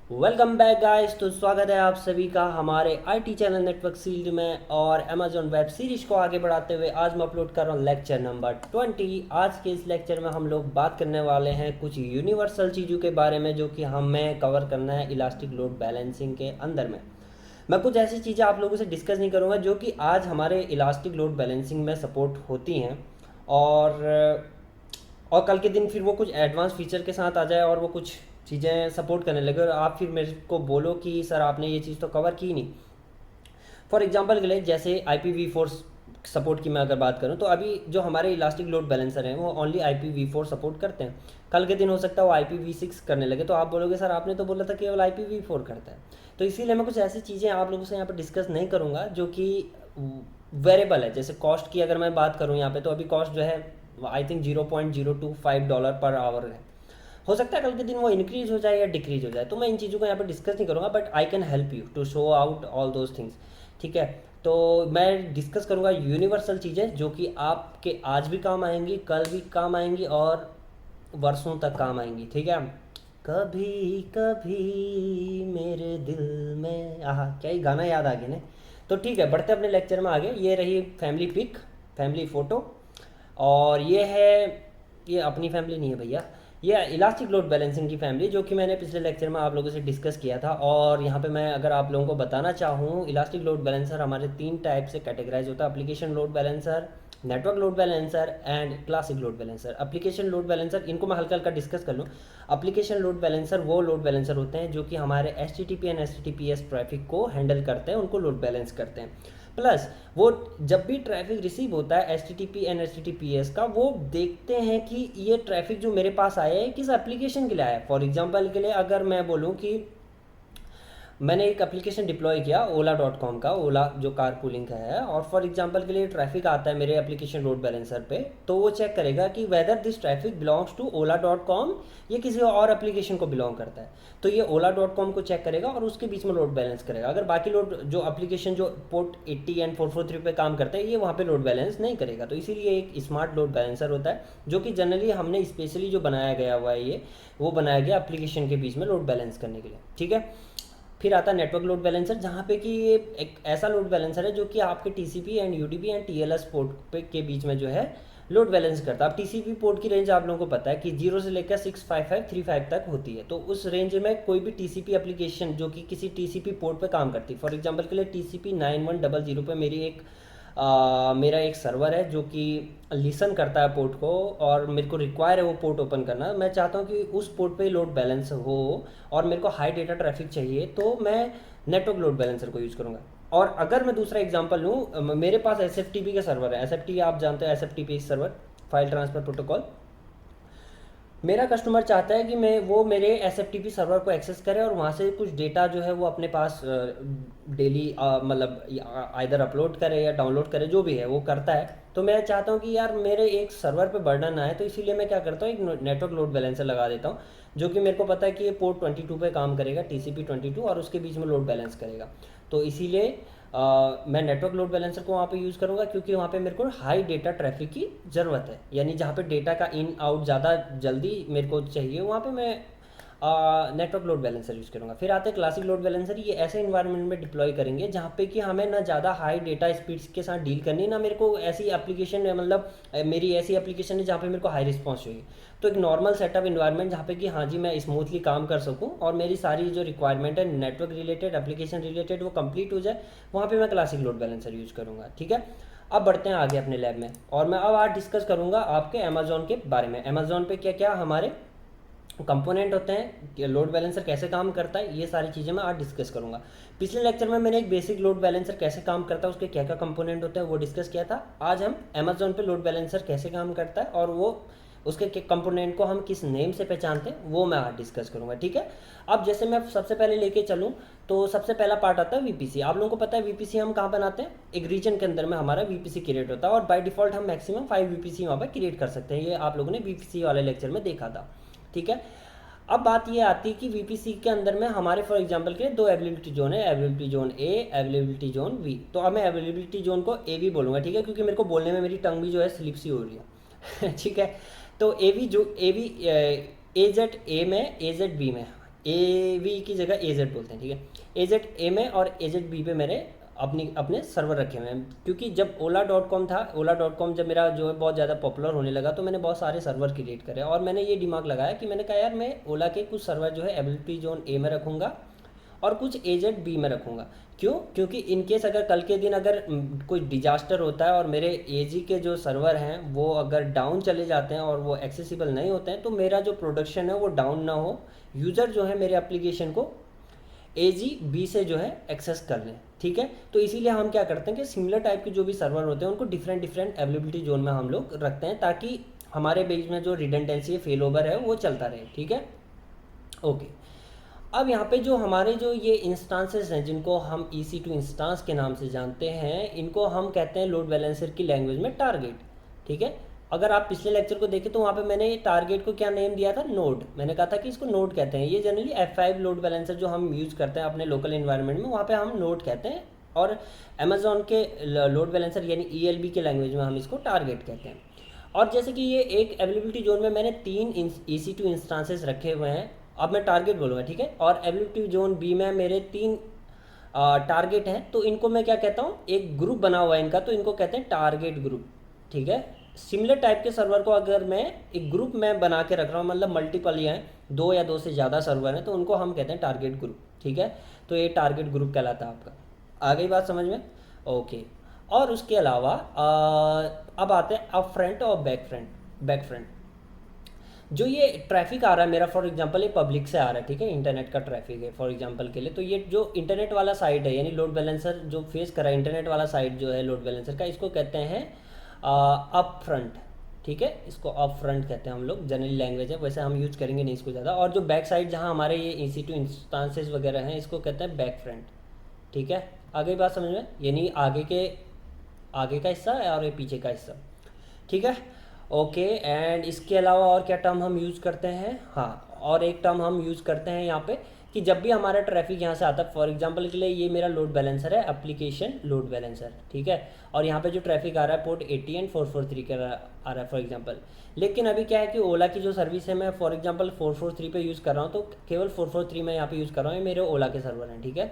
Welcome back guys. तो स्वागत है आप सभी का हमारे आईटी चैनल नेटवर्क सीरीज में और अमेजॉन वेब सीरीज को आगे बढ़ाते हुए आज मैं अपलोड कर रहा हूँ लेक्चर नंबर 20। आज के इस लेक्चर में हम लोग बात करने वाले हैं कुछ यूनिवर्सल चीज़ों के बारे में जो कि हमें कवर करना है इलास्टिक लोड बैलेंसिंग के अंदर में। मैं कुछ ऐसी चीज़ें आप लोगों से डिस्कस नहीं करूँगा जो कि आज हमारे इलास्टिक लोड बैलेंसिंग में सपोर्ट होती हैं और कल के दिन फिर वो कुछ एडवांस फीचर के साथ आ जाए और वो कुछ चीज़ें सपोर्ट करने लगे और आप फिर मेरे को बोलो कि सर आपने ये चीज़ तो कवर की नहीं। फॉर एग्जांपल के लिए जैसे IPv4 सपोर्ट की मैं अगर बात करूं तो अभी जो हमारे इलास्टिक लोड बैलेंसर हैं वो ओनली IPv4 सपोर्ट करते हैं। कल के दिन हो सकता है वो IPv6 करने लगे तो आप बोलोगे सर आपने तो बोला था केवल IPv4 करता है। तो इसीलिए मैं कुछ ऐसी चीज़ें आप लोगों से यहाँ पर डिस्कस नहीं करूँगा जो कि वेरिएबल है। जैसे कॉस्ट की अगर मैं बात करूँ यहाँ पे तो अभी कॉस्ट जो है आई थिंक $0.025 पर आवर है। हो सकता है कल के दिन वो इंक्रीज हो जाए या डिक्रीज हो जाए, तो मैं इन चीज़ों को यहाँ पर डिस्कस नहीं करूँगा but I can help you to show out all those things. ठीक है, तो मैं डिस्कस करूँगा यूनिवर्सल चीज़ें जो कि आपके आज भी काम आएंगी, कल भी काम आएंगी और वर्षों तक काम आएंगी। ठीक है, कभी कभी मेरे दिल में, आहा क्या ही गाना याद आ गया ना। तो ठीक है, बढ़ते अपने लेक्चर में आगे। ये रही फैमिली पिक, फैमिली फ़ोटो, और ये अपनी फैमिली नहीं है भैया, ये इलास्टिक लोड बैलेंसिंग की फैमिली जो कि मैंने पिछले लेक्चर में आप लोगों से डिस्कस किया था। और यहाँ पे मैं अगर आप लोगों को बताना चाहूँ, इलास्टिक लोड बैलेंसर हमारे 3 टाइप से कैटेगराइज होता है: application load balancer, network load balancer and classic load balancer. Application load balancer, इनको मैं हल्का हल्का डिस्कस कर लूँ। एप्लीकेशन लोड बैलेंसर वो लोड बैलेंसर होते हैं जो कि हमारे HTTP एंड HTTPS ट्रैफिक को हैंडल करते हैं, उनको लोड बैलेंस करते हैं। प्लस वो जब भी ट्रैफिक रिसीव होता है HTTP एंड HTTPS का, वो देखते हैं कि ये ट्रैफिक जो मेरे पास आया है किस एप्लीकेशन के लिए आया है। फॉर एग्जांपल के लिए अगर मैं बोलूँ कि मैंने एक एप्लीकेशन डिप्लॉय किया ola.com का, ओला जो कार पूलिंग का है, और फॉर एग्जांपल के लिए ट्रैफिक आता है मेरे एप्लीकेशन लोड बैलेंसर पे, तो वो चेक करेगा कि weather this traffic belongs to ola.com या किसी और एप्लीकेशन को बिलोंग करता है। तो ये ola.com को चेक करेगा और उसके बीच में लोड बैलेंस करेगा। अगर बाकी लोड जो एप्लीकेशन जो पोर्ट 80 एंड 443 पे काम करता है, ये वहाँ पे लोड बैलेंस नहीं करेगा। तो इसीलिए एक स्मार्ट लोड बैलेंसर होता है जो कि जनरली हमने स्पेशली जो बनाया गया हुआ है, ये वो बनाया गया एप्लीकेशन के बीच में लोड बैलेंस करने के लिए। ठीक है, फिर आता है नेटवर्क लोड बैलेंसर, जहाँ पे कि ये एक ऐसा लोड बैलेंसर है जो कि आपके TCP and UDP and TLS port पे के बीच में जो है लोड बैलेंस करता है। अब TCP पोर्ट की रेंज आप लोगों को पता है कि 0 से लेकर 65535 तक होती है। तो उस रेंज में कोई भी TCP एप्लीकेशन जो कि किसी TCP पोर्ट पे काम करती है, फॉर एग्जांपल के लिए TCP 9100 पे मेरा एक सर्वर है जो कि लिसन करता है पोर्ट को, और मेरे को रिक्वायर है वो पोर्ट ओपन करना। मैं चाहता हूँ कि उस पोर्ट पे लोड बैलेंस हो और मेरे को हाई डेटा ट्रैफिक चाहिए, तो मैं नेटवर्क लोड बैलेंसर को यूज़ करूँगा। और अगर मैं दूसरा एग्जांपल लूँ, मेरे पास SFTP का सर्वर है। SFTP आप जानते हैं, SFTP server, file transfer protocol. मेरा कस्टमर चाहता है कि मैं वो मेरे SFTP सर्वर को एक्सेस करे और वहाँ से कुछ डेटा जो है वो अपने पास डेली मतलब आइदर अपलोड करे या डाउनलोड करे, जो भी है वो करता है। तो मैं चाहता हूँ कि यार मेरे एक सर्वर पे बर्डन आए, तो इसीलिए मैं क्या करता हूँ, एक नेटवर्क लोड बैलेंसर लगा देता हूँ जो कि मेरे को पता है कि ये पोर्ट 22 पे काम करेगा, TCP 22, और उसके बीच में लोड बैलेंस करेगा। तो इसीलिए मैं नेटवर्क लोड बैलेंसर को वहाँ पे यूज़ करूँगा क्योंकि वहाँ पे मेरे को हाई डेटा ट्रैफिक की ज़रूरत है, यानी जहाँ पे डेटा का इन आउट ज़्यादा जल्दी मेरे को चाहिए, वहाँ पे मैं नेटवर्क लोड बैलेंसर यूज़ करूँगा। फिर आते हैं क्लासिक लोड बैलेंसर। ये ऐसे इन्वायरमेंट में डिप्लॉय करेंगे जहाँ पे कि हमें ना ज़्यादा हाई डेटा स्पीड्स के साथ डील करनी, ना मेरे को ऐसी एप्लीकेशन है, मतलब मेरी ऐसी एप्लीकेशन है जहाँ पे मेरे को हाई रिस्पॉन्स चाहिए। तो एक नॉर्मल सेटअप इन्वायरमेंट जहाँ पे कि हाँ जी मैं स्मूथली काम कर सकूँ और मेरी सारी जो रिक्वायरमेंट है नेटवर्क रिलेटेड, एप्लीकेशन रिलेटेड, वो कंप्लीट हो जाए, वहाँ पे मैं क्लासिक लोड बैलेंसर यूज़ करूँगा। ठीक है, अब बढ़ते हैं आगे अपने लैब में, और मैं अब आज डिस्कस करूँगा आपके अमेजोन के बारे में। अमेजोन पे क्या क्या हमारे कंपोनेंट होते हैं, लोड बैलेंसर कैसे काम करता है, ये सारी चीज़ें मैं आज डिस्कस करूंगा। पिछले लेक्चर में मैंने एक बेसिक लोड बैलेंसर कैसे काम करता है, उसके क्या क्या कंपोनेंट होते हैं, वो डिस्कस किया था। आज हम अमेजोन पे लोड बैलेंसर कैसे काम करता है और वो उसके कंपोनेंट को हम किस नेम से पहचानते हैं, वो मैं आज डिस्कस करूंगा। ठीक है, अब जैसे मैं सबसे पहले लेके चलूँ तो सबसे पहला पार्ट आता है VPC। आप लोगों को पता है VPC हम कहाँ बनाते हैं, एक रीजन के अंदर में हमारा VPC क्रिएट होता है, और बाय डिफॉल्ट हम मैक्सिमम 5 VPC वहाँ पर क्रिएट कर सकते हैं। ये आप लोगों ने VPC वाले लेक्चर में देखा था। ठीक है, अब बात ये आती है कि VPC के अंदर में हमारे फॉर एग्जांपल के 2 अवेलेबिलिटी जोन है, availability zone A, availability zone V। तो अब मैं अवेलेबिलिटी जोन को AV बोलूँगा। ठीक है, क्योंकि मेरे को बोलने में मेरी टंग भी जो है स्लिप सी हो रही है ठीक है, तो AV जो AV AZ A में, AZ B में, AV की जगह AZ बोलते हैं, ठीक है। AZ A में और AZ B पे मेरे अपने सर्वर रखे हुए हैं, क्योंकि जब ola.com था, ola.com जब मेरा जो है बहुत ज़्यादा पॉपुलर होने लगा तो मैंने बहुत सारे सर्वर क्रिएट करे, और मैंने ये दिमाग लगाया कि मैंने कहा यार मैं ओला के कुछ सर्वर जो है एबिलिटी जोन A में रखूँगा और कुछ AZ B में रखूँगा। क्यों? क्योंकि इनकेस अगर कल के दिन अगर कोई डिजास्टर होता है और मेरे AG के जो सर्वर हैं वो अगर डाउन चले जाते हैं और वो एक्सेसिबल नहीं होते हैं, तो मेरा जो प्रोडक्शन है वो डाउन ना हो, यूज़र जो है मेरे एप्लीकेशन को AG B से जो है एक्सेस कर लें, ठीक है। तो इसीलिए हम क्या करते हैं कि सिमिलर टाइप के जो भी सर्वर होते हैं उनको डिफरेंट डिफरेंट अवेलेबिलिटी जोन में हम लोग रखते हैं, ताकि हमारे बीच में जो रिडंडेंसी है, फेल ओवर है, वो चलता रहे, ठीक है। ओके, अब यहाँ पे जो हमारे जो ये इंस्टांसेस हैं जिनको हम EC2 इंस्टांस के नाम से जानते हैं, इनको हम कहते हैं लोड बैलेंसर की लैंग्वेज में टारगेट, ठीक है। अगर आप पिछले लेक्चर को देखें तो वहाँ पे मैंने टारगेट को क्या नेम दिया था, नोड। मैंने कहा था कि इसको नोड कहते हैं। ये जनरली F5 लोड बैलेंसर जो हम यूज़ करते हैं अपने लोकल इन्वायरमेंट में, वहाँ पे हम नोड कहते हैं, और अमेजोन के लोड बैलेंसर यानी ELB के लैंग्वेज में हम इसको टारगेट कहते हैं। और जैसे कि ये एक अवेलेबिलिटी जोन में मैंने 3 EC2 इंस्टांसेस रखे हुए हैं, अब मैं टारगेट बोलूँगा, ठीक है। और अवेलेबिलिटी जोन B में मेरे 3 टारगेट हैं, तो इनको मैं क्या कहता हूँ, एक ग्रुप बना हुआ है इनका, तो इनको कहते हैं टारगेट ग्रुप, ठीक है। सिमिलर टाइप के सर्वर को अगर मैं एक ग्रुप में बना के रख रहा हूँ, मतलब मल्टीपल ही हैं, 2 या 2 से ज़्यादा सर्वर हैं, तो उनको हम कहते हैं टारगेट ग्रुप, ठीक है। तो ये टारगेट ग्रुप कहलाता है आपका। आ गई बात समझ में? ओके। और उसके अलावा अब आते हैं अप फ्रंट और बैक फ्रंट। जो ये ट्रैफिक आ रहा है मेरा, फॉर एग्जांपल ये पब्लिक से आ रहा है, ठीक है, इंटरनेट का ट्रैफिक है फॉर एग्जांपल के लिए, तो ये जो इंटरनेट वाला साइड है, यानी लोड बैलेंसर जो फेस कर रहा है, इंटरनेट वाला साइड जो है लोड बैलेंसर का, इसको कहते हैं अप फ्रंट, ठीक है। इसको अप फ्रंट कहते हैं हम लोग, जनरली लैंग्वेज है, वैसे हम यूज़ करेंगे नहीं इसको ज़्यादा। और जो बैक साइड जहाँ हमारे ये EC2 इंस्टांसेस वगैरह हैं, इसको कहते हैं बैक फ्रंट, ठीक है। आगे बात समझ में, यानी आगे का हिस्सा और ये पीछे का हिस्सा, ठीक है। ओके, एंड इसके अलावा और क्या टर्म हम यूज़ करते हैं, हाँ, और एक टर्म हम यूज़ करते हैं यहाँ पे कि जब भी हमारा ट्रैफिक यहाँ से आता है, फॉर एग्जांपल के लिए ये मेरा लोड बैलेंसर है, एप्लीकेशन लोड बैलेंसर, ठीक है। और यहाँ पे जो ट्रैफिक आ रहा है पोर्ट 80 एंड 443 का आ रहा है फॉर एग्जांपल। लेकिन अभी क्या है कि ओला की जो सर्विस है, मैं फॉर एग्जांपल 443 पे यूज़ कर रहा हूँ, तो केवल 443 मैं यहाँ पे यूज़ कर रहा हूँ, ये मेरे ओला के सर्वर हैं, ठीक है,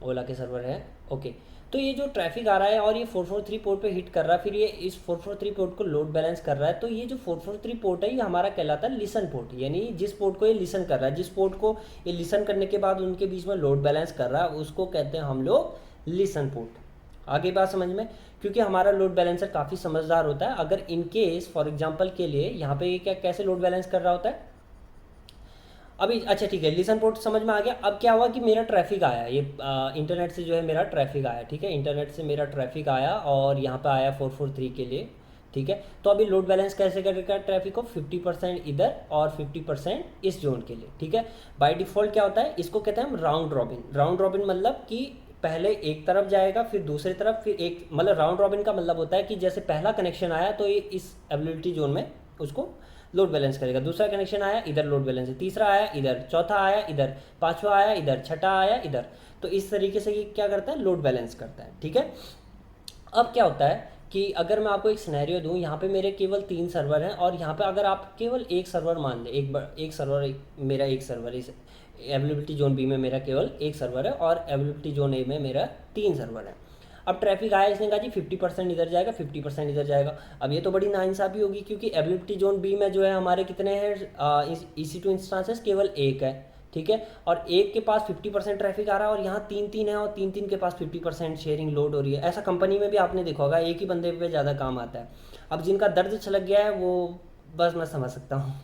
ओला के सर्वर है। ओके, तो ये जो ट्रैफिक आ रहा है और ये 443 पोर्ट पे हिट कर रहा है, फिर ये इस 443 पोर्ट को लोड बैलेंस कर रहा है, तो ये जो 443 पोर्ट है ये हमारा कहलाता है लिसन पोर्ट, यानी जिस पोर्ट को ये लिसन कर रहा है, जिस पोर्ट को ये लिसन करने के बाद उनके बीच में लोड बैलेंस कर रहा है, उसको कहते हैं हम लोग लिसन पोर्ट। आगे बात समझ में, क्योंकि हमारा लोड बैलेंसर काफ़ी समझदार होता है। अगर इनकेस फॉर एग्जाम्पल के लिए यहाँ पे ये क्या कैसे लोड बैलेंस कर रहा होता है अभी, अच्छा ठीक है, लिसन पोर्ट समझ में आ गया। अब क्या हुआ कि मेरा ट्रैफिक आया, ये इंटरनेट से जो है मेरा ट्रैफिक आया, ठीक है, इंटरनेट से मेरा ट्रैफिक आया और यहाँ पे आया 443 के लिए, ठीक है। तो अभी लोड बैलेंस कैसे करेगा ट्रैफिक को, 50% इधर और 50% इस जोन के लिए, ठीक है। बाय डिफ़ॉल्ट क्या होता है, इसको कहते हैं हम राउंड रॉबिन। राउंड रॉबिन मतलब कि पहले एक तरफ जाएगा, फिर दूसरी तरफ, फिर एक, मतलब राउंड रॉबिन का मतलब होता है कि जैसे पहला कनेक्शन आया तो ये इस अवेलेबिलिटी जोन में उसको लोड बैलेंस करेगा, दूसरा कनेक्शन आया इधर लोड बैलेंस है, तीसरा आया इधर, चौथा आया इधर, पांचवा आया इधर, छठा आया इधर। तो इस तरीके से ये क्या करता है, लोड बैलेंस करता है, ठीक है। अब क्या होता है कि अगर मैं आपको एक सिनेरियो दूं, यहाँ पे मेरे केवल 3 सर्वर हैं और यहाँ पे अगर आप केवल एक सर्वर मान लें, मेरा एक सर्वर इस अवेलेबिलिटी जोन B में मेरा केवल एक सर्वर है और अवेलेबिलिटी जोन A में मेरा 3 सर्वर है। अब ट्रैफिक आया, इसने कहा जी 50% इधर जाएगा, 50% इधर जाएगा। अब ये तो बड़ी नाइंसाफ़ी होगी, क्योंकि एबिलिटी जोन B में जो है हमारे कितने हैं EC2 इंस्टांसेस, केवल एक है, ठीक है। और एक के पास 50% ट्रैफिक आ रहा है और यहाँ 3 है और 3 के पास 50% शेयरिंग लोड हो रही है। ऐसा कंपनी में भी आपने देखा होगा, एक ही बंदे पे ज़्यादा काम आता है। अब जिनका दर्द छलक गया है वो बस मैं समझ सकता हूँ।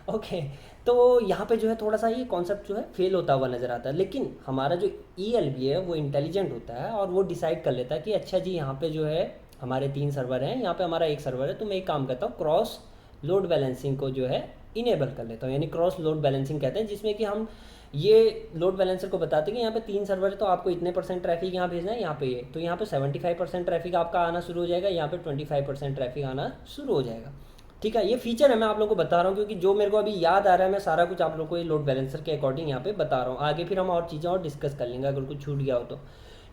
ओके, तो यहाँ पे जो है थोड़ा सा ये कॉन्सेप्ट जो है फेल होता हुआ नज़र आता है, लेकिन हमारा जो ELB है वो इंटेलिजेंट होता है और वो डिसाइड कर लेता है कि अच्छा जी यहाँ पे जो है हमारे 3 सर्वर हैं, यहाँ पे हमारा एक सर्वर है, तो मैं एक काम करता हूँ, क्रॉस लोड बैलेंसिंग को जो है इनेबल कर लेता हूँ। यानी क्रॉस लोड बैलेंसिंग कहते हैं, जिसमें कि हम ये लोड बैलेंसर को बताते हैं कि यहाँ पे 3 सर्वर है तो आपको इतने % ट्रैफिक यहाँ भेजना है, यहाँ पे ये, तो यहाँ पे 75% ट्रैफिक आपका आना शुरू हो जाएगा, यहाँ पे 25% ट्रैफिक आना शुरू हो जाएगा, ठीक है। ये फीचर है, मैं आप लोगों को बता रहा हूँ क्योंकि जो मेरे को अभी याद आ रहा है मैं सारा कुछ आप लोगों को ये लोड बैलेंसर के अकॉर्डिंग यहाँ पे बता रहा हूँ। आगे फिर हम और चीज़ें और डिस्कस कर लेंगे अगर कुछ छूट गया हो तो,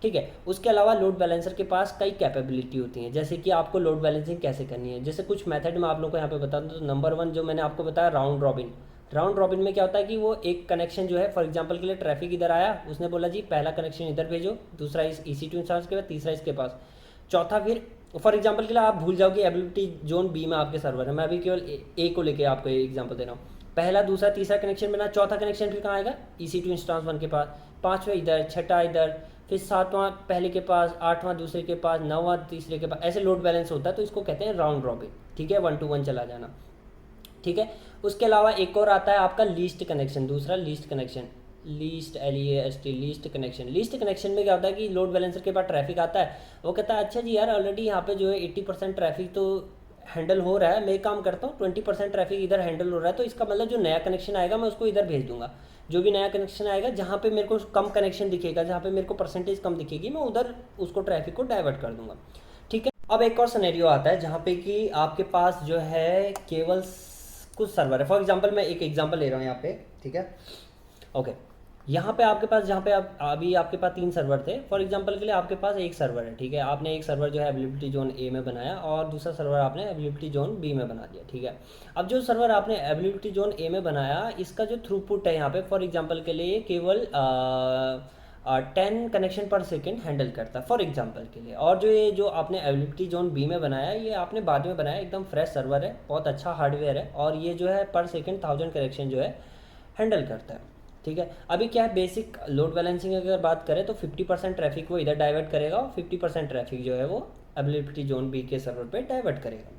ठीक है। उसके अलावा लोड बैलेंसर के पास कई कैपेबिलिटी होती हैं, जैसे कि आपको लोड बैलेंसिंग कैसे करनी है। जैसे कुछ मेथड मैं आप लोगों को यहाँ पे बता दूँ, तो नंबर 1 जो मैंने आपको बताया, राउंड रॉबिन। राउंड रॉबिन में क्या होता है कि वो एक कनेक्शन जो है, फॉर एग्जांपल के लिए ट्रैफिक इधर आया, उसने बोला जी पहला कनेक्शन इधर भेजो, दूसरा इस EC2 इंस्टांस के बाद, तीसरा इसके पास, चौथा फिर फॉर एग्जांपल के लिए आप भूल जाओगे एबिलिटी जोन बी में आपके सर्वर है, मैं अभी केवल ए को लेके आपको एग्जांपल दे रहा हूँ। पहला दूसरा तीसरा कनेक्शन बना, चौथा कनेक्शन फिर कहाँ आएगा, EC2 इंस्टांस 1 के पास, पाँचवा इधर, छठा इधर, फिर सातवां पहले के पास, आठवां दूसरे के पास, नौवां तीसरे के पास, ऐसे लोड बैलेंस होता है। तो इसको कहते हैं राउंड रॉबिन, ठीक है, 1 to 1 चला जाना, ठीक है। उसके अलावा एक और आता है आपका लीस्ट कनेक्शन, दूसरा least connection, least LEAST least connection. Least connection में क्या होता है कि लोड बैलेंसर के पास ट्रैफिक आता है, वो कहता है अच्छा जी यार ऑलरेडी यहाँ पे जो है 80% ट्रैफिक तो हैंडल हो रहा है, मैं एक काम करता हूँ 20% ट्रैफिक इधर हैंडल हो रहा है, तो इसका मतलब जो नया कनेक्शन आएगा मैं उसको इधर भेज दूंगा। जो भी नया कनेक्शन आएगा जहाँ पे मेरे को कम कनेक्शन दिखेगा, जहाँ पे मेरे को परसेंटेज कम दिखेगी, मैं उधर उसको ट्रैफिक को डाइवर्ट कर दूंगा, ठीक है। अब एक और सिनेरियो आता है जहाँ पे कि आपके पास जो है केवल कुछ सर्वर है। फॉर एग्जांपल मैं एक एग्जांपल ले रहा हूँ यहाँ पे, ठीक है, ओके। यहाँ पे आपके पास, जहाँ पे आप अभी आपके पास 3 सर्वर थे, फॉर एग्जांपल के लिए आपके पास एक सर्वर है, ठीक है। आपने एक सर्वर जो है अवेलेबिलिटी जोन ए में बनाया और दूसरा सर्वर आपने अवेलेबिलिटी जोन बी में बना दिया, ठीक है। अब जो सर्वर आपने अवेलेबिलिटी जोन ए में बनाया, इसका जो थ्रूपुट है यहाँ पे फॉर एग्जाम्पल के लिए केवल 10 कनेक्शन पर सेकेंड हैंडल करता है फॉर एग्जांपल के लिए। और जो ये जो आपने अवेलेबिलिटी जोन बी में बनाया, ये आपने बाद में बनाया, एकदम फ्रेश सर्वर है, बहुत अच्छा हार्डवेयर है, और ये जो है पर सेकेंड 1000 कनेक्शन जो है हैंडल करता है, ठीक है। अभी क्या है, बेसिक लोड बैलेंसिंग अगर बात करें तो 50% ट्रैफिक वो इधर डाइवर्ट करेगा और 50% ट्रैफिक जो है वो अवेलेबिलिटी जोन बी के सर्वर पे डाइवर्ट करेगा।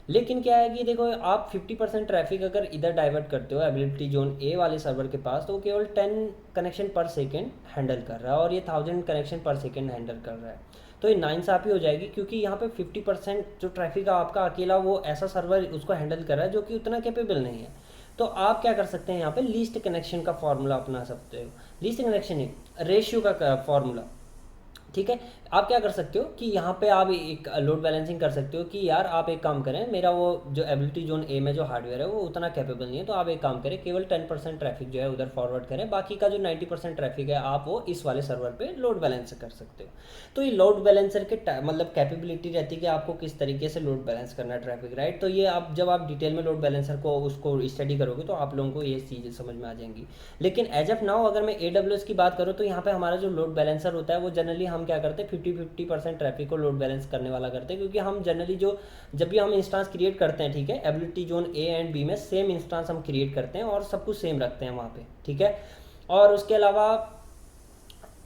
लेकिन क्या है कि देखो आप 50% ट्रैफिक अगर इधर डाइवर्ट करते हो अवेलेबिलिटी जोन ए वाले सर्वर के पास, तो वो केवल 10 कनेक्शन पर सेकेंड हैंडल कर रहा है और ये 1000 कनेक्शन पर सेकेंड हैंडल कर रहा है। तो ये नाइंसाफ़ी हो जाएगी, क्योंकि यहाँ पे 50% जो ट्रैफिक है आपका अकेला वो ऐसा सर्वर उसको हैंडल कर रहा है जो कि उतना कैपेबल नहीं है। तो आप क्या कर सकते हैं, यहाँ पे लीस्ट कनेक्शन का फॉर्मूला अपना सकते हो। लीस्ट कनेक्शन है रेशियो का फॉर्मूला, ठीक है। आप क्या कर सकते हो कि यहाँ पे आप एक लोड बैलेंसिंग कर सकते हो कि यार आप एक काम करें, मेरा वो जो एबिलिटी जोन ए में जो हार्डवेयर है वो उतना कैपेबल नहीं है, तो आप एक काम करें केवल 10% ट्रैफिक जो है उधर फॉरवर्ड करें, बाकी का जो 90% ट्रैफिक है आप वो इस वाले सर्वर पे लोड बैलेंस कर सकते हो। तो ये लोड बैलेंसर के मतलब कैपेबिलिटी रहती है कि आपको किस तरीके से लोड बैलेंस करना है ट्रैफिक, राइट। तो ये आप जब आप डिटेल में लोड बैलेंसर को उसको स्टडी करोगे तो आप लोगों को ये चीज़ें समझ में आ जाएंगी। लेकिन एज ऑफ नाउ अगर मैं AWS की बात करूँ तो यहाँ पे हमारा जो लोड बैलेंसर होता है वो जनरली हम क्या करते हैं 50% ट्रैफिक को लोड बैलेंस करने वाला करते हैं, क्योंकि हम जनरली जो जब भी हम इंस्टांस क्रिएट करते हैं, ठीक है, ability zone A and B में सेम इंस्टांस हम क्रिएट करते हैं और सब कुछ सेम रखते हैं वहाँ पे, ठीक है। और उसके अलावा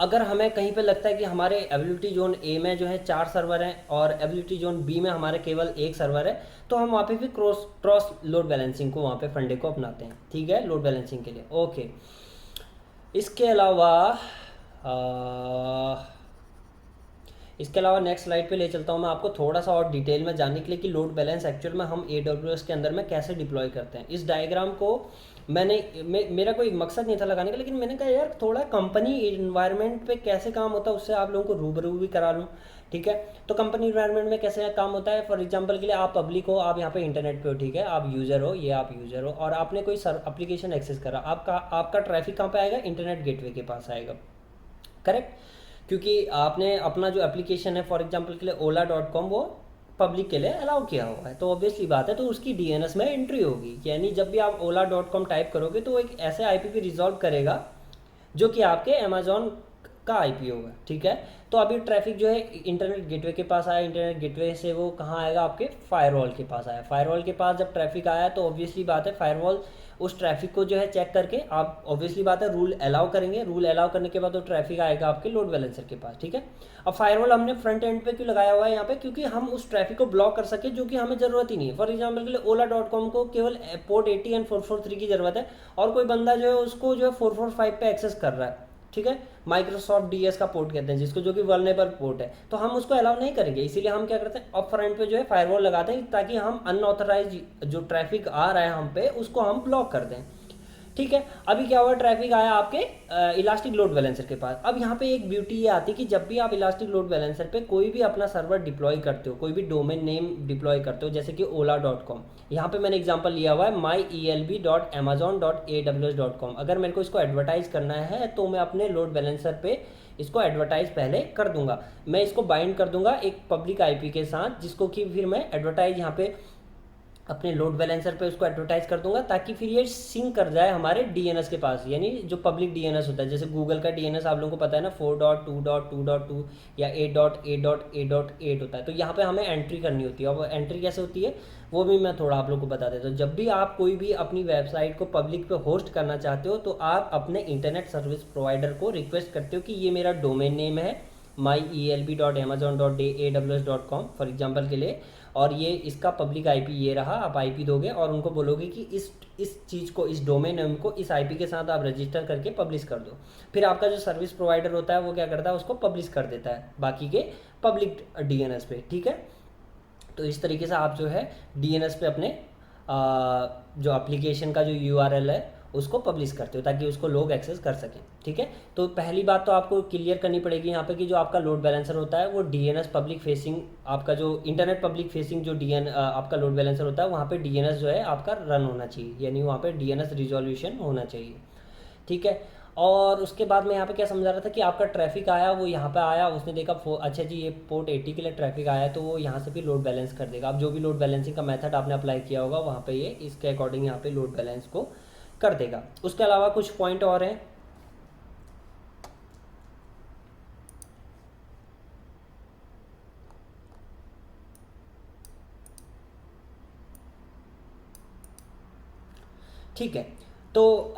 अगर हमें कहीं पे लगता है कि हमारे एबिलिटी जोन ए में जो है 4 सर्वर हैं और एबिलिटी जोन बी में हमारे केवल एक सर्वर है, तो हम वहाँ पे भी क्रॉस लोड बैलेंसिंग को वहाँ पे फंडे को अपनाते हैं, ठीक है, लोड बैलेंसिंग के लिए, ओके। इसके अलावा नेक्स्ट स्लाइड पे ले चलता हूँ मैं आपको थोड़ा सा और डिटेल में जानने के लिए कि लोड बैलेंस एक्चुअल में हम AWS के अंदर में कैसे डिप्लॉय करते हैं। इस डायग्राम को मेरा कोई मकसद नहीं था लगाने का, लेकिन मैंने कहा यार थोड़ा कंपनी इन्वायरमेंट पे कैसे काम होता है उससे आप लोगों को रूबरू भी करा लूँ, ठीक है। तो कंपनी इन्वायरमेंट में कैसे काम होता है, फॉर एग्जांपल के लिए आप पब्लिक हो, आप यहाँ पे इंटरनेट पे हो, ठीक है, आप यूज़र हो, ये आप यूज़र हो और आपने कोई एप्लीकेशन एक्सेस करा, आपका ट्रैफिक कहाँ पे आएगा, इंटरनेट गेटवे के पास आएगा, करेक्ट। क्योंकि आपने अपना जो एप्लीकेशन है फॉर एग्जांपल के लिए ola.com वो पब्लिक के लिए अलाउ किया हुआ है, तो ऑब्वियसली बात है तो उसकी DNS में एंट्री होगी, यानी जब भी आप ola.com टाइप करोगे तो एक ऐसे IP रिजॉल्व करेगा जो कि आपके अमेजोन का IP होगा, ठीक है। तो अभी ट्रैफिक जो है इंटरनेट गेटवे के पास आया, इंटरनेट गेटवे से वो कहाँ आएगा, आपके फायरवॉल के पास आया। फायरवॉल के पास जब ट्रैफिक आया तो ऑब्वियसली बात है फायरवॉल उस ट्रैफिक को जो है चेक करके आप ऑब्वियसली बात है रूल अलाउ करेंगे, रूल अलाउ करने के बाद वो ट्रैफिक आएगा आपके लोड बैलेंसर के पास, ठीक है। अब फायरवॉल हमने फ्रंट एंड पे क्यों लगाया हुआ है यहाँ पे, क्योंकि हम उस ट्रैफिक को ब्लॉक कर सके जो कि हमें जरूरत ही नहीं है। फॉर एग्जाम्पल के लिए ola.com को केवल पोर्ट 80 एंड 443 की जरूरत है और कोई बंदा जो है उसको जो है 445 पे एक्सेस कर रहा है, ठीक है, माइक्रोसॉफ्ट DS का पोर्ट कहते हैं जिसको, जो कि वल्नरेबल पोर्ट है, तो हम उसको अलाउ नहीं करेंगे। इसीलिए हम क्या करते हैं अप फ्रंट पे जो है फायरवॉल लगाते हैं ताकि हम अनऑथराइज जो ट्रैफिक आ रहा है हम पे उसको हम ब्लॉक कर दें, ठीक है। अभी क्या हुआ, ट्रैफिक आया आपके इलास्टिक लोड बैलेंसर के पास। अब यहाँ पे एक ब्यूटी ये आती है कि जब भी आप इलास्टिक लोड बैलेंसर पे कोई भी अपना सर्वर डिप्लॉय करते हो, कोई भी डोमेन नेम डिप्लॉय करते हो, जैसे कि ola.com, यहाँ पे मैंने एग्जांपल लिया हुआ है myelb.amazon.aws.com। अगर मेरे को इसको एडवर्टाइज करना है तो मैं अपने लोड बैलेंसर पे इसको एडवर्टाइज पहले कर दूंगा, मैं इसको बाइंड कर दूंगा एक पब्लिक IP के साथ, जिसको कि फिर मैं एडवर्टाइज यहाँ पे अपने लोड बैलेंसर पे उसको एडवर्टाइज कर दूंगा, ताकि फिर ये सिंक कर जाए हमारे डीएनएस के पास, यानी जो पब्लिक डीएनएस होता है। जैसे गूगल का डीएनएस आप लोगों को पता है ना, 4.2.2.2 या 8.8.8.8 होता है। तो यहाँ पे हमें एंट्री करनी होती है, और वो एंट्री कैसे होती है वो भी मैं थोड़ा आप लोग को बता देता हूँ। जब भी आप कोई भी अपनी वेबसाइट को पब्लिक पे होस्ट करना चाहते हो, तो आप अपने इंटरनेट सर्विस प्रोवाइडर को रिक्वेस्ट करते हो कि ये मेरा डोमेन नेम है myelb.amazon.aws.com फॉर एग्जांपल के लिए, और ये इसका पब्लिक आईपी ये रहा। आप आईपी दोगे और उनको बोलोगे कि इस चीज़ को, इस डोमेन नेम को इस आईपी के साथ आप रजिस्टर करके पब्लिश कर दो। फिर आपका जो सर्विस प्रोवाइडर होता है वो क्या करता है, उसको पब्लिश कर देता है बाकी के पब्लिक डीएनएस पे, ठीक है। तो इस तरीके से आप जो है डीएनएस पे अपने जो एप्लीकेशन का जो यूआरएल है उसको पब्लिश करते हो, ताकि उसको लोग एक्सेस कर सकें, ठीक है। तो पहली बात तो आपको क्लियर करनी पड़ेगी यहाँ पे कि जो आपका लोड बैलेंसर होता है वो डीएनएस पब्लिक फेसिंग, आपका जो इंटरनेट पब्लिक फेसिंग जो आपका लोड बैलेंसर होता है वहाँ पे डीएनएस जो है आपका रन होना चाहिए, यानी वहाँ पे डीएनएस रिजोल्यूशन होना चाहिए, ठीक है। और उसके बाद मैं यहाँ पे क्या समझा रहा था कि आपका ट्रैफिक आया, वो यहाँ पे आया, उसने देखा अच्छा जी ये पोर्ट 80 के लिए ट्रैफिक आया है, तो वो यहाँ से भी लोड बैलेंस कर देगा। अब जो भी लोड बैलेंसिंग का मेथड आपने अप्लाई किया होगा वहाँ पे ये इसके अकॉर्डिंग यहाँ पे लोड बैलेंस को कर देगा। उसके अलावा कुछ पॉइंट और हैं। ठीक है, तो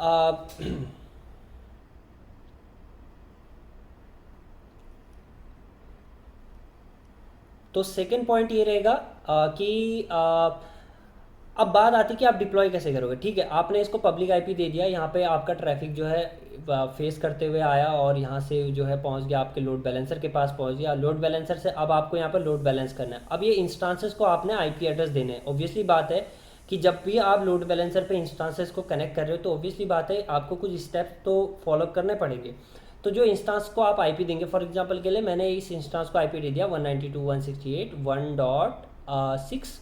तो सेकेंड पॉइंट ये रहेगा कि अब बात आती है कि आप डिप्लॉय कैसे करोगे। ठीक है, आपने इसको पब्लिक आईपी दे दिया, यहाँ पे आपका ट्रैफिक जो है फेस करते हुए आया और यहाँ से जो है पहुँच गया आपके लोड बैलेंसर के पास पहुँच गया। लोड बैलेंसर से अब आपको यहाँ पर लोड बैलेंस करना है। अब ये इंस्टांसेस को आपने आईपी एड्रेस देने हैं। ऑब्वियसली बात है कि जब भी आप लोड बैलेंसर पे इंस्टांसेस को कनेक्ट कर रहे हो तो ऑब्वियसली बात है आपको कुछ स्टेप्स तो फॉलो करने पड़ेंगे। तो जो इंस्टांस को आप आईपी देंगे, फॉर एग्जांपल के लिए मैंने इस इंस्टांस को आईपी दे दिया 192.168.1.6।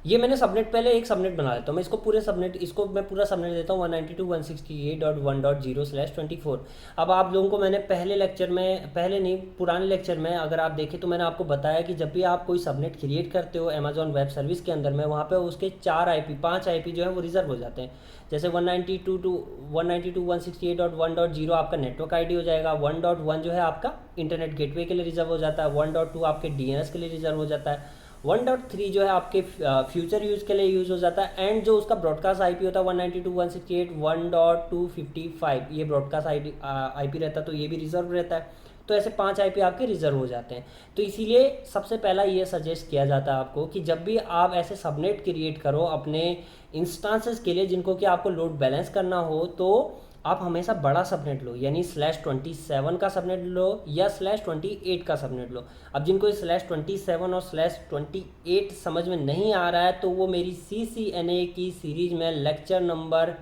ये मैंने सबनेट, पहले एक सबनेट बना लेता हूँ मैं, इसको पूरे सबनेट, इसको मैं पूरा सबनेट देता हूँ 192.168.1.0/24। अब आप लोगों को मैंने पहले लेक्चर में, पहले नहीं पुराने लेक्चर में अगर आप देखें तो मैंने आपको बताया कि जब भी आप कोई सबनेट क्रिएट करते हो अमेजॉन वेब सर्विस के अंदर में, वहाँ पे उसके 5 आईपी जो है वो रिजर्व हो जाते हैं। जैसे 192.168.1.0 आपका नेटवर्क आईडी हो जाएगा, 1.1 जो है आपका इंटरनेट गेटवे के लिए रिजर्व हो जाता है, 1.2 आपके डीएनएस के लिए रिजर्व हो जाता है, 1.3 जो है आपके फ्यूचर यूज़ के लिए यूज़ हो जाता है, एंड जो उसका ब्रॉडकास्ट आईपी होता है 192.168.1.255, ये ब्रॉडकास्ट आईपी रहता है, तो ये भी रिजर्व रहता है। तो ऐसे 5 आईपी आपके रिजर्व हो जाते हैं। तो इसीलिए सबसे पहला ये सजेस्ट किया जाता है आपको कि जब भी आप ऐसे सबनेट क्रिएट करो अपने इंस्टांसेस के लिए जिनको कि आपको लोड बैलेंस करना हो, तो आप हमेशा बड़ा सबनेट लो, यानी /27 का सबनेट लो या /28 का सबनेट लो। अब जिनको /27 और /28 समझ में नहीं आ रहा है तो वो मेरी CCNA की सीरीज में लेक्चर नंबर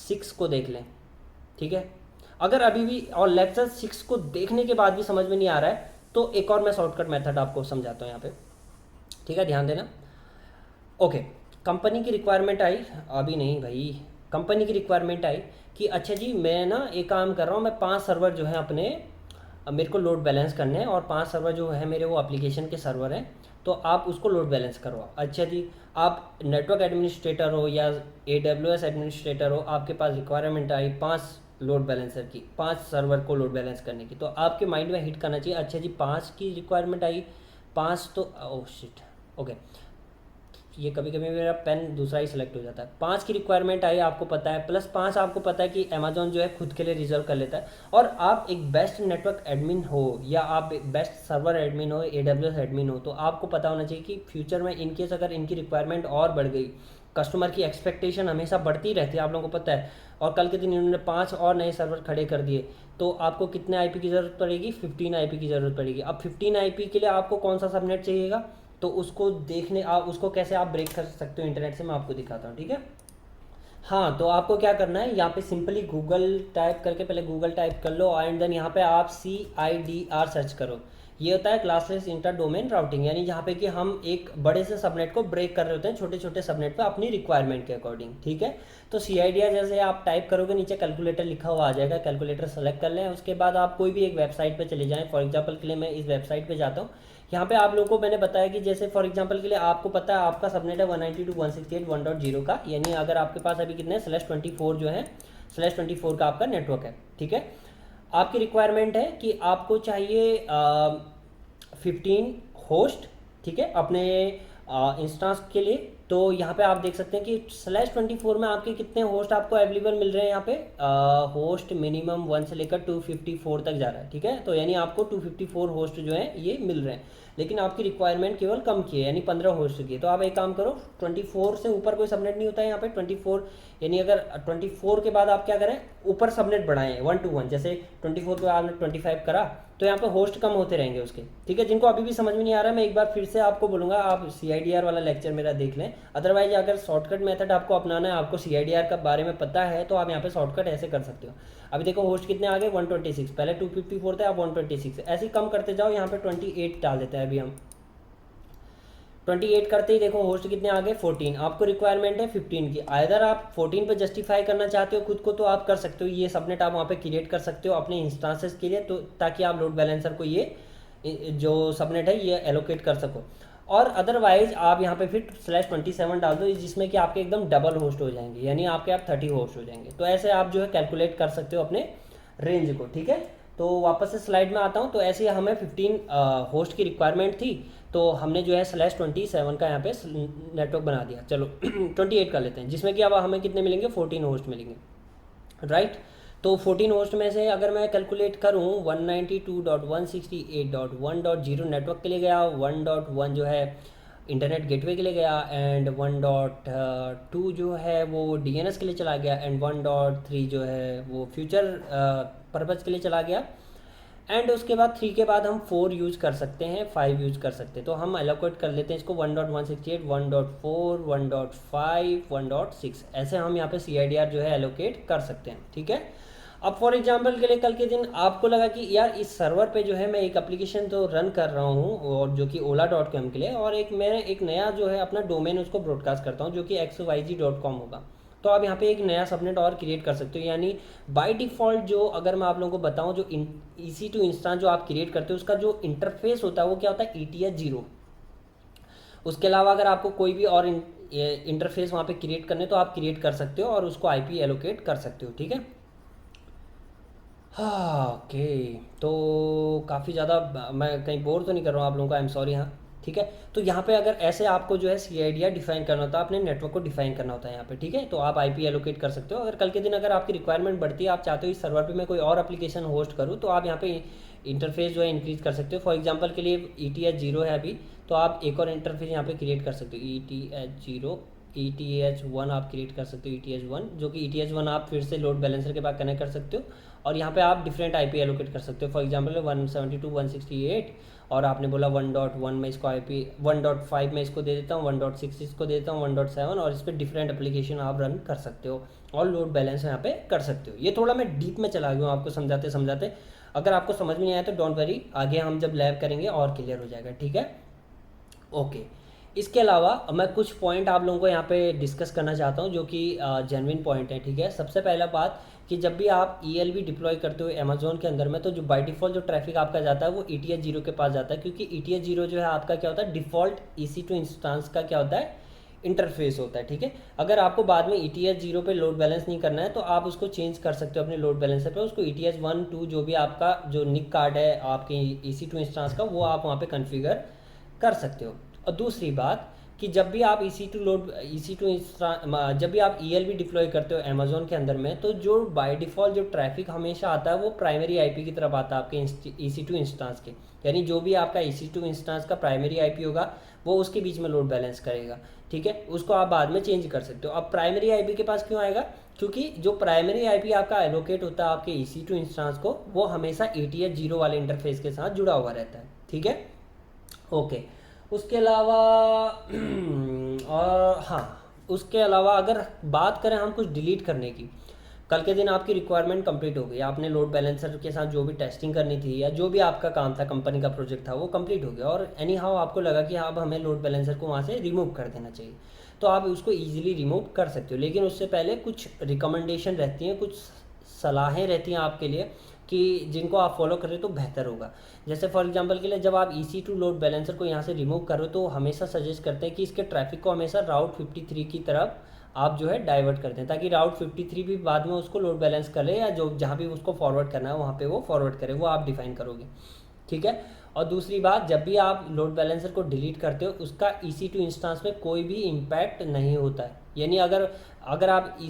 6 को देख लें, ठीक है। अगर अभी भी और लेक्चर 6 को देखने के बाद भी समझ में नहीं आ रहा है तो एक और मैं शॉर्टकट मेथड आपको समझाता हूँ यहाँ पे, ठीक है, ध्यान देना। ओके, कंपनी की रिक्वायरमेंट आई, अभी नहीं भाई, कंपनी की रिक्वायरमेंट आई कि अच्छा जी मैं ना एक काम कर रहा हूँ, मैं 5 सर्वर जो है अपने मेरे को लोड बैलेंस करने हैं, और 5 सर्वर जो है मेरे वो एप्लीकेशन के सर्वर हैं, तो आप उसको लोड बैलेंस करवाओ। अच्छा जी, आप नेटवर्क एडमिनिस्ट्रेटर हो या AWS एडमिनिस्ट्रेटर हो, आपके पास रिक्वायरमेंट आई 5 लोड बैलेंसर की, 5 सर्वर को लोड बैलेंस करने की, तो आपके माइंड में हिट करना चाहिए अच्छा जी 5 की रिक्वायरमेंट आई, 5 तो ओह शिट, ओके, ये कभी कभी मेरा पेन दूसरा ही सिलेक्ट हो जाता है। 5 की रिक्वायरमेंट आई आपको पता है, +5 आपको पता है कि अमेजोन जो है खुद के लिए रिजर्व कर लेता है, और आप एक बेस्ट नेटवर्क एडमिन हो या आप एक बेस्ट सर्वर एडमिन हो, AWS एडमिन हो, तो आपको पता होना चाहिए कि फ्यूचर में इनकेस अगर इनकी रिक्वायरमेंट और बढ़ गई, कस्टमर की एक्सपेक्टेशन हमेशा बढ़ती रहती है, आप लोगों को पता है, और कल के दिन इन्होंने 5 और नए सर्वर खड़े कर दिए, तो आपको कितने आईपी की ज़रूरत पड़ेगी, 15 आईपी की ज़रूरत पड़ेगी। अब 15 आईपी के लिए आपको कौन सा सबनेट चाहिएगा, तो उसको देखने आप उसको कैसे आप ब्रेक कर सकते हो इंटरनेट से, मैं आपको दिखाता हूँ, ठीक है। हाँ, तो आपको क्या करना है, यहाँ पे सिंपली गूगल टाइप करके, पहले गूगल टाइप कर लो एंड देन यहाँ पे आप CIDR सर्च करो, ये होता है क्लासलेस इंटर डोमेन राउटिंग, यानी जहाँ पे कि हम एक बड़े से सबनेट को ब्रेक कर रहे होते हैं छोटे छोटे सबनेट पे अपनी रिक्वायरमेंट के अकॉर्डिंग, ठीक है। तो CIDR जैसे आप टाइप करोगे नीचे कैलकुलेटर लिखा हुआ आ जाएगा, कैलकुलेटर सेलेक्ट कर लें, उसके बाद आप कोई भी एक वेबसाइट पे चले जाएं। फॉर एग्जांपल के लिए मैं इस वेबसाइट पे जाता हूँ। यहाँ पे आप लोगों को मैंने बताया कि जैसे फॉर एग्जांपल के लिए आपको पता है आपका सबनेट है 192.168.1.0 का, यानी अगर आपके पास अभी कितने /24 जो है /24 का आपका नेटवर्क है, ठीक है। आपकी रिक्वायरमेंट है कि आपको चाहिए 15 होस्ट, ठीक है, अपने इंस्टांस के लिए। तो यहाँ पे आप देख सकते हैं कि /24 में आपके कितने होस्ट आपको अवेलेबल मिल रहे हैं। यहाँ पे होस्ट मिनिमम 1 से लेकर 254 तक जा रहा है, ठीक है। तो यानी आपको 254 होस्ट जो है ये मिल रहे हैं, लेकिन आपकी रिक्वायरमेंट केवल कम की है, यानी 15 होस्ट की है। तो आप एक काम करो, 24 से ऊपर कोई सबनेट नहीं होता है यहाँ पे 24, यानी अगर 24 के बाद आप क्या करें, ऊपर सबनेट बढ़ाएं 1 to 1, जैसे 24 के बाद आपने 25 करा तो यहाँ पे होस्ट कम होते रहेंगे उसके, ठीक है। जिनको अभी भी समझ में नहीं आ रहा है, मैं एक बार फिर से आपको बोलूँगा आप CIDR वाला लेक्चर मेरा देख लें। अदरवाइज अगर शॉर्टकट मेथड आपको अपनाना है, आपको CIDR का बारे में पता है, तो आप यहाँ पे शॉर्टकट ऐसे कर सकते हो। अभी देखो होस्ट कितने आ गए 126, पहले 254 थे, अब 126, ऐसे ही कम करते जाओ। यहाँ पे 28 डाल देते हैं अभी हम। 28 करते ही देखो होस्ट कितने आ गए 14, आपको रिक्वायरमेंट है 15 की। आइदर आप 14 पे जस्टिफाई करना चाहते हो खुद को तो आप कर सकते हो, ये सबनेट आप वहाँ पे क्रिएट कर सकते हो अपने इंस्टांसेस के लिए, तो ताकि आप लोड बैलेंसर को ये जो सबनेट है ये एलोकेट कर सको। और अदरवाइज आप यहाँ पे फिर /27 डाल दो, जिसमें कि आपके एकदम डबल होस्ट हो जाएंगे, यानी आपके आप 30 होस्ट हो जाएंगे। तो ऐसे आप जो है कैलकुलेट कर सकते हो अपने रेंज को, ठीक है। तो वापस से स्लाइड में आता हूँ। तो ऐसे ही हमें 15 होस्ट की रिक्वायरमेंट थी, तो हमने जो है /27 का यहाँ पे नेटवर्क बना दिया। चलो 28 कर लेते हैं, जिसमें कि अब हमें कितने मिलेंगे 14 होस्ट मिलेंगे, राइट। तो 14 होस्ट में से अगर मैं कैलकुलेट करूँ 192.168.1.0 नेटवर्क के लिए गया, 1.1 जो है इंटरनेट गेटवे के लिए गया, एंड 1.2 जो है वो DNS के लिए चला गया, एंड 1.3 जो है वो फ्यूचर पर्पज़ के लिए चला गया, एंड उसके बाद 3 के बाद हम 4 यूज़ कर सकते हैं, 5 यूज़ कर सकते हैं। तो हम एलोकेट कर लेते हैं इसको 1.168, 1.4, 1.5, 1.6, ऐसे हम यहाँ पे CIDR जो है एलोकेट कर सकते हैं, ठीक है। अब फॉर एग्जांपल के लिए कल के दिन आपको लगा कि यार इस सर्वर पे जो है मैं एक एप्लीकेशन तो रन कर रहा हूँ, और जो कि ola.com के लिए, और मैं एक नया जो है अपना डोमेन उसको ब्रॉडकास्ट करता हूँ जो कि xyz.com होगा। तो आप यहाँ पे एक नया सबनेट और क्रिएट कर सकते हो, यानी बाय डिफ़ॉल्ट जो अगर मैं आप लोगों को बताऊँ जो EC2 इंस्टांस जो आप क्रिएट करते हो उसका जो इंटरफेस होता है वो क्या होता है ETH 0। उसके अलावा अगर आपको कोई भी और इंटरफेस वहाँ पे क्रिएट करने तो आप क्रिएट कर सकते हो और उसको IP एलोकेट कर सकते हो, ठीक है। हाँ ओके, तो काफ़ी ज़्यादा मैं कहीं बोर तो नहीं कर रहा हूँ आप लोगों को, आई एम सॉरी। हाँ ठीक है। तो यहाँ पे अगर ऐसे आपको जो है CIDR डिफाइन करना होता है, अपने नेटवर्क को डिफाइन करना होता है यहाँ पे, ठीक है। तो आप IP एलोकेट कर सकते हो। अगर कल के दिन अगर आपकी रिक्वायरमेंट बढ़ती है, आप चाहते हो इस सर्वर पे मैं कोई और एप्लीकेशन होस्ट करूँ, तो आप यहाँ पे इंटरफेस जो है इंक्रीज कर सकते हो। फॉर एग्जाम्पल के लिए ETH 0 है अभी, तो आप एक और इंटरफेस यहाँ पे क्रिएट कर सकते हो, ETH 0, ETH 1 आप क्रिएट कर सकते हो, ETH 1, जो कि ETH 1 आप फिर से लोड बैलेंसर के बाद कनेक्ट कर सकते हो, और यहाँ पे आप डिफरेंट IP एलोकेट कर सकते हो। फॉर एग्जांपल 172.168, और आपने बोला 1.1 में इसको IP, 1.5 में इसको दे देता हूँ, 1.6 इसको दे देता हूँ, 1.7, और इस पर डिफरेंट एप्लीकेशन आप रन कर सकते हो और लोड बैलेंस यहाँ पे कर सकते हो। ये थोड़ा मैं डीप में चला गया हूँ आपको समझाते समझाते। अगर आपको समझ में नहीं आया तो डोंट वरी, आगे हम जब लैब करेंगे और क्लियर हो जाएगा, ठीक है। ओके, इसके अलावा मैं कुछ पॉइंट आप लोगों को यहाँ पे डिस्कस करना चाहता हूँ जो कि जेन्युइन पॉइंट है, ठीक है। सबसे पहला बात कि जब भी आप ELB डिप्लॉय करते हो अमेजोन के अंदर में, तो जो बाय डिफ़ॉल्ट जो ट्रैफिक आपका जाता है वो ETH 0 के पास जाता है, क्योंकि ETH 0 जो है आपका क्या होता है, डिफ़ॉल्ट EC2 इंस्टांस का क्या होता है, इंटरफेस होता है, ठीक है। अगर आपको बाद में ETH 0 पे लोड बैलेंस नहीं करना है तो आप उसको चेंज कर सकते हो अपने लोड बैलेंसर पे, उसको ETH 1, 2 जो भी आपका जो निक कार्ड है आपके EC2 इंस्टांस का, वो आप वहाँ पे कॉन्फ़िगर कर सकते हो। और दूसरी बात कि जब भी आप जब भी आप ELB डिप्लॉय करते हो अमेजोन के अंदर में, तो जो बाय डिफ़ॉल्ट जो ट्रैफिक हमेशा आता है वो प्राइमरी IP की तरफ आता है आपके EC2 इंस्टांस के, यानी जो भी आपका EC2 इंस्टांस का प्राइमरी IP होगा वो उसके बीच में लोड बैलेंस करेगा, ठीक है। उसको आप बाद में चेंज कर सकते हो। अब प्राइमरी IP के पास क्यों आएगा, क्योंकि जो प्राइमरी IP आपका एलोकेट होता है आपके EC2 इंस्टांस को, वो हमेशा ETH 0 वाले इंटरफेस के साथ जुड़ा हुआ रहता है, ठीक है। ओके, उसके अलावा और हाँ, उसके अलावा अगर बात करें हम कुछ डिलीट करने की, कल के दिन आपकी रिक्वायरमेंट कंप्लीट हो गई, आपने लोड बैलेंसर के साथ जो भी टेस्टिंग करनी थी या जो भी आपका काम था, कंपनी का प्रोजेक्ट था, वो कंप्लीट हो गया और एनी हाउ आपको लगा कि अब हमें लोड बैलेंसर को वहाँ से रिमूव कर देना चाहिए, तो आप उसको ईजिली रिमूव कर सकते हो। लेकिन उससे पहले कुछ रिकमेंडेशन रहती हैं, कुछ सलाहें रहती हैं आपके लिए कि जिनको आप फॉलो करें तो बेहतर होगा। जैसे फॉर एग्जांपल के लिए जब आप EC2 लोड बैलेंसर को यहाँ से रिमूव करो तो हमेशा सजेस्ट करते हैं कि इसके ट्रैफिक को हमेशा राउट 53 की तरफ आप जो है डाइवर्ट कर दें, ताकि राउट 53 भी बाद में उसको लोड बैलेंस कर ले, या जो जहाँ भी उसको फॉरवर्ड करना है वहाँ पे वो फॉरवर्ड करे, वो आप डिफाइन करोगे, ठीक है। और दूसरी बात, जब भी आप लोड बैलेंसर को डिलीट करते हो उसका EC2 इंस्टेंस में कोई भी इम्पैक्ट नहीं होता है। यानी अगर अगर आप ये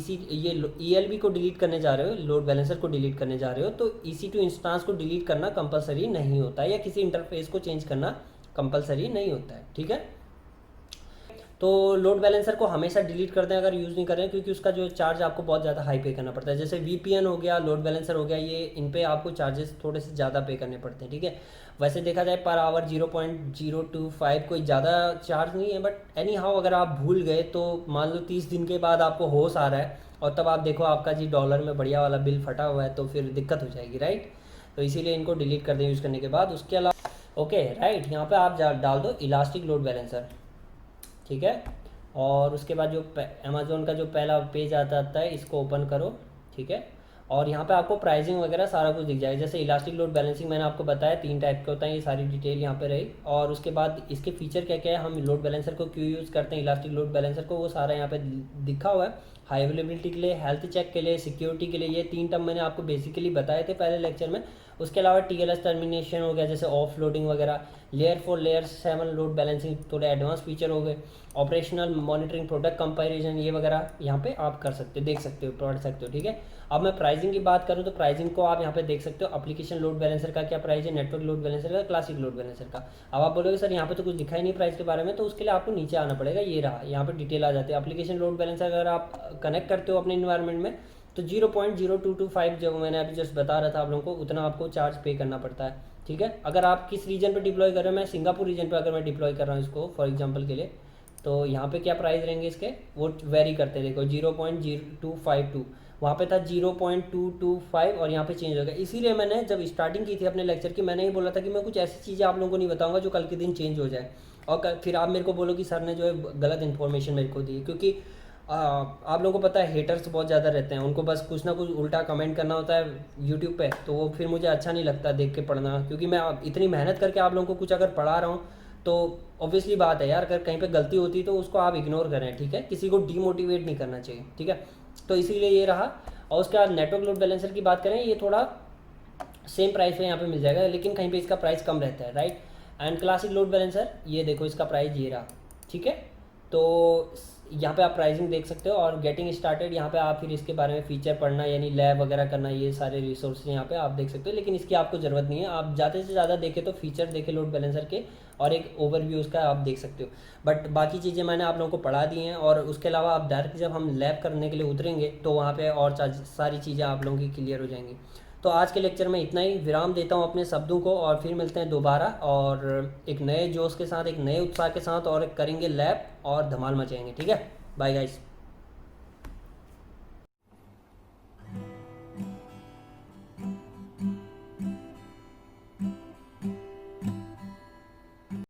ELB को डिलीट करने जा रहे हो, लोड बैलेंसर को डिलीट करने जा रहे हो, तो EC2 इंस्टेंस को डिलीट करना कंपलसरी नहीं होता है, या किसी इंटरफेस को चेंज करना कंपलसरी नहीं होता है, ठीक है। तो लोड बैलेंसर को हमेशा डिलीट कर दें अगर यूज़ नहीं कर रहे हैं, क्योंकि उसका जो चार्ज आपको बहुत ज़्यादा हाई पे करना पड़ता है। जैसे VPN हो गया, लोड बैलेंसर हो गया, ये इन पे आपको चार्जेस थोड़े से ज़्यादा पे करने पड़ते हैं, ठीक है। वैसे देखा जाए पर आवर 0.025 कोई ज़्यादा चार्ज नहीं है, बट एनी हाउ अगर आप भूल गए तो मान लो 30 दिन के बाद आपको होश आ रहा है और तब आप देखो आपका जी डॉलर में बढ़िया वाला बिल फटा हुआ है, तो फिर दिक्कत हो जाएगी, राइट। तो इसीलिए इनको डिलीट कर दें यूज़ करने के बाद। उसके अलावा ओके राइट, यहाँ पर आप डाल दो इलास्टिक लोड बैलेंसर, ठीक है। और उसके बाद जो अमेज़ोन का जो पहला पेज आता है इसको ओपन करो, ठीक है। और यहाँ पे आपको प्राइसिंग वगैरह सारा कुछ दिख जाएगा। जैसे इलास्टिक लोड बैलेंसिंग मैंने आपको बताया 3 टाइप के होता है, ये सारी डिटेल यहाँ पे रही। और उसके बाद इसके फीचर क्या क्या है, हम लोड बैलेंसर को क्यों यूज़ करते हैं, इलास्टिक लोड बैलेंसर को, वो सारा यहाँ पे दिखा हुआ है। हाई अवेलेबिलिटी के लिए, हेल्थ चेक के लिए, सिक्योरिटी के लिए, ये 3 टर्म मैंने आपको बेसिकली बताए थे पहले लेक्चर में। उसके अलावा TLS टर्मिनेशन हो गया, जैसे ऑफ लोडिंग वगैरह, लेयर 4 लेयर 7 लोड बैलेंसिंग, थोड़े एडवांस फीचर हो गए, ऑपरेशनल मॉनिटरिंग, प्रोडक्ट कंपैरिजन, ये वगैरह यहाँ पे आप कर सकते हो, देख सकते हो, पढ़ सकते हो, ठीक है। अब मैं प्राइसिंग की बात करूँ तो प्राइसिंग को आप यहाँ पे देख सकते हो। एप्लीकेशन लोड बैलेंसर का क्या प्राइस है, नेटवर्क लोड बैलेंसर का, क्लासिक लोड बैलेंसर का। अब आप बोलोगे सर यहाँ पे तो कुछ दिखा ही नहीं प्राइस के बारे में, तो उसके लिए आपको नीचे आना पड़ेगा, ये रहा, यहाँ पे डिटेल आ जाती है। एप्लीकेशन लोड बैलेंसर अगर आप कनेक्ट करते हो अपने इन्वायरमेंट में तो 0.0225 जो मैंने अभी जस्ट बता रहा था आप लोगों को, उतना आपको चार्ज पे करना पड़ता है, ठीक है। अगर आप किस रीजन पे डिप्लॉय कर रहे हो, मैं सिंगापुर रीजन पे अगर मैं डिप्लॉय कर रहा हूँ इसको फॉर एग्जांपल के लिए, तो यहाँ पे क्या प्राइस रहेंगे इसके, वो वेरी करते हैं। देखो 0.0252, वहाँ पे था 0.225 और यहाँ पे चेंज हो गया। इसीलिए मैंने जब स्टार्टिंग की थी अपने लेक्चर की, मैंने ही बोला था कि मैं कुछ ऐसी चीज़ें आप लोगों को नहीं बताऊँगा जो कल के दिन चेंज हो जाए और फिर आप मेरे को बोलो कि सर ने जो है गलत इन्फॉर्मेशन मेरे को दी। क्योंकि आप लोगों को पता है हेटर्स बहुत ज़्यादा रहते हैं, उनको बस कुछ ना कुछ उल्टा कमेंट करना होता है यूट्यूब पे, तो वो फिर मुझे अच्छा नहीं लगता देख के पढ़ना। क्योंकि मैं इतनी मेहनत करके आप लोगों को कुछ अगर पढ़ा रहा हूँ तो ऑब्वियसली बात है यार, अगर कहीं पे गलती होती है तो उसको आप इग्नोर करें, ठीक है। किसी को डीमोटिवेट नहीं करना चाहिए, ठीक है। तो इसीलिए ये रहा। और उसके बाद नेटवर्क लोड बैलेंसर की बात करें, ये थोड़ा सेम प्राइस में यहाँ पे मिल जाएगा, लेकिन कहीं पे इसका प्राइस कम रहता है, right. And classic load balancer, ये देखो इसका प्राइस ये रहा, ठीक है। तो यहाँ पे आप प्राइसिंग देख सकते हो। और गेटिंग स्टार्टेड, यहाँ पे आप फिर इसके बारे में फीचर पढ़ना, यानी लैब वगैरह करना, ये सारे रिसोर्स यहाँ पे आप देख सकते हो, लेकिन इसकी आपको ज़रूरत नहीं है। आप ज़्यादा से ज़्यादा देखें तो फीचर देखें लोड बैलेंसर के और एक ओवरव्यू उसका आप देख सकते हो। बट बाकी चीज़ें मैंने आप लोगों को पढ़ा दी हैं। और उसके अलावा आप डायरेक्ट जब हम लैब करने के लिए उतरेंगे तो वहाँ पर और सारी चीज़ें आप लोगों की क्लियर हो जाएंगी। तो आज के लेक्चर में इतना ही, विराम देता हूँ अपने शब्दों को और फिर मिलते हैं दोबारा और एक नए जोश के साथ, एक नए उत्साह के साथ, और करेंगे लैब और धमाल मचाएंगे, ठीक है। Bye guys.